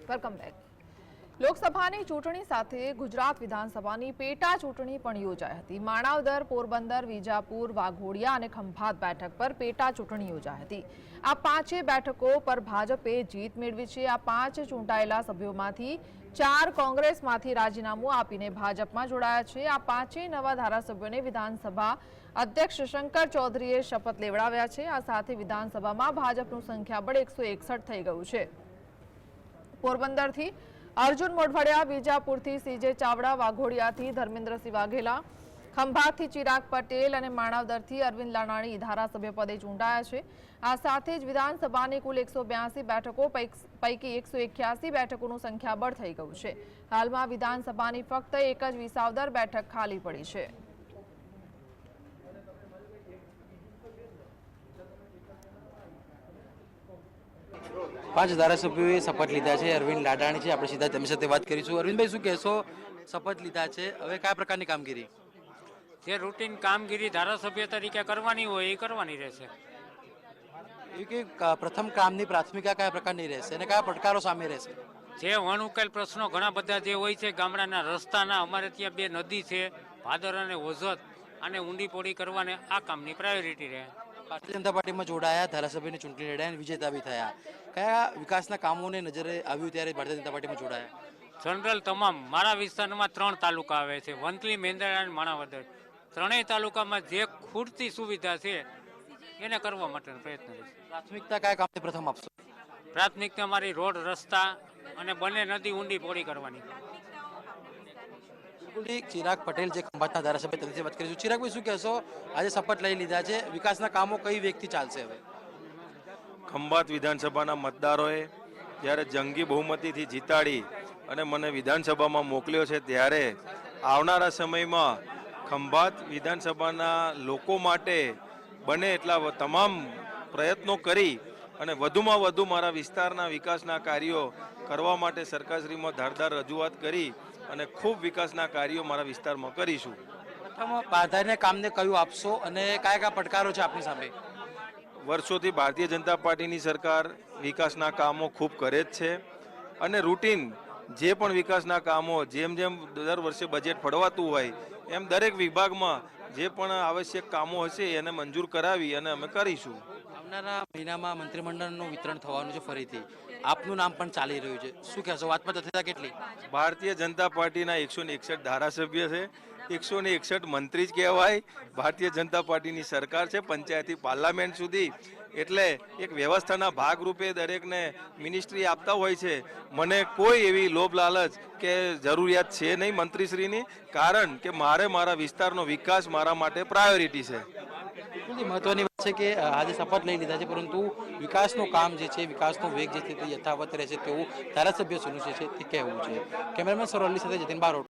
Welcome back. લોકસભાની ચૂંટણી સાથે ગુજરાત વિધાનસભાની પેટા ચૂંટણી પણ યોજાઈ હતી। માણાવદર, પોરબંદર, વિજાપુર, વાઘોડિયા અને ખંભાત બેઠક પર પેટા ચૂંટણી યોજાઈ હતી। આ પાંચે બેઠકો પર ભાજપે જીત મેળવી છે। આ પાંચ ચૂંટાયેલા સભ્યોમાંથી 4 કોંગ્રેસમાંથી રાજીનામું આપીને ભાજપમાં જોડાયા છે। આ પાંચે નવા ધારાસભ્યોને વિધાનસભા અધ્યક્ષ શંકર ચૌધરીએ શપથ લેવડાવ્યા છે। આ સાથે વિધાનસભામાં ભાજપનું સંખ્યાબળ 161 થઈ ગયું છે। પોરબંદરથી अर्जुन मोढवाडिया, बीजापुरथी सीजे चावड़ा, वाघोडियाथी धर्मेन्द्रसिंह वाघेला, खंभातथी चिराग पटेल और माणावदरथी अरविंद लाडाणी धारासभ्य पदे चूंटाया है। आ साथे ज विधानसभानी कुल 182 बैठकों पैकी 181 बैठकों संख्याबळ थई गयुं छे। हालमां विधानसभानी फक्त एक ज विसावदर बैठक खाली पड़ी है। पांच धारासभ्योए शपथ लीधा है। अरविंद लाडाणी है, આપણે સીધા તેમની સાથે વાત કરીશું। અરવિંદભાઈ, શું કહેશો? શપથ લીધા છે, હવે કયા પ્રકારની કામગીરી? જે રૂટીન કામગીરી ધારાસભ્ય તરીકે કરવાની હોય એ કરવાની રહેશે। એ કે પ્રથમ કામની પ્રાથમિકતા કયા પ્રકારની રહેશે અને કયા પડકારો સામે રહેશે? જે વણઉકેલ પ્રશ્નો ઘણા બધા જે હોય છે, ગામડાના રસ્તાના, અમારે ત્યાં 2 નદી છે, ભાદર અને ઓઝત, અને ઊંડી પોડી કરવાને આ કામની પ્રાયોરિટી રહે। ભારતીય જનતા પાર્ટીમાં જોડાયા, ધારાસભ્યની ચૂંટણી લડ્યા અને વિજેતા બી થયા। કયા વિકાસના કામોને નજરે આવ્યું ત્યારે ભારતીય જનતા પાર્ટીમાં જોડાયા? જનરલ તમામ મારા વિસ્તારમાં 3 તાલુકા આવે છે, વંથલી, મેંદરડા અને માણાવદર। ત્રણેય તાલુકામાં જે ખૂટતી સુવિધા છે એને કરવા માટેનો પ્રયત્ન રહેશે। પ્રાથમિકતા કયા કામને પ્રથમ આપશો? પ્રાથમિકતા મારી રોડ, રસ્તા અને બંને નદી ઊંડી પોડી કરવાની। ચિરાગ પટેલ જે ખંભાતના ધારાસભ્ય તરીકે વાત કરીશું। ચિરાગભાઈ, શું કહેશો? આજે શપથ લઈ લીધા છે, વિકાસના કામો કઈ વ્યક્તિ ચાલશે હવે? ખંભાત વિધાનસભાના મતદારોએ જ્યારે જંગી બહુમતીથી જીતાડી અને મને વિધાનસભામાં મોકલ્યો છે, ત્યારે આવનારા સમયમાં ખંભાત વિધાનસભાના લોકો માટે બને એટલા તમામ પ્રયત્નો કરી અને વધુમાં વધુ મારા વિસ્તારના વિકાસના કાર્યો કરવા માટે સરકારશ્રીમાં ધારદાર રજૂઆત કરી અને ખૂબ વિકાસના કાર્યો મારા વિસ્તારમાં કરીશું। પ્રથમ પ્રાધાન્ય કામને કયું આપશો અને કયા કયા પડકારો છે આપની સામે? વર્ષોથી ભારતીય જનતા પાર્ટીની સરકાર વિકાસના કામો ખૂબ કરે જ છે અને રૂટીન જે પણ વિકાસના કામો જેમ જેમ દર વર્ષે બજેટ ફળવાતું હોય એમ દરેક વિભાગમાં જે પણ આવશ્યક કામો હશે એને મંજૂર કરાવી અને અમે કરીશું। આવનારા મહિનામાં મંત્રીમંડળનું વિતરણ થવાનું છે ફરીથી, આપનું નામ પણ ચાલી રહ્યું છે, શું કહેશો? વાતમાં તથ્યતા કેટલી? ભારતીય જનતા પાર્ટીના 161 ધારાસભ્ય છે, 161 મંત્રી જ કહેવાય। ભારતીય જનતા પાર્ટીની સરકાર છે પંચાયતથી પાર્લામેન્ટ સુધી, એટલે એક વ્યવસ્થાના ભાગરૂપે દરેકને મિનિસ્ટ્રી આપતા હોય છે। મને કોઈ એવી લોભ લાલચ કે જરૂરિયાત છે નહીં મંત્રીશ્રીની, કારણ કે મારે મારા વિસ્તારનો વિકાસ મારા માટે પ્રાયોરિટી છે। મહત્વની વાત છે કે આજે શપથ લઈ લીધા છે, પરંતુ વિકાસનું કામ જે છે, વિકાસનો વેગ જે છે તે યથાવત રહેશે તેવું ધારાસભ્ય સુનિશ્ચિત છે તે કહેવું છે। કેમેરામેન સરોલ્લી સાથે જતીન બારોટ।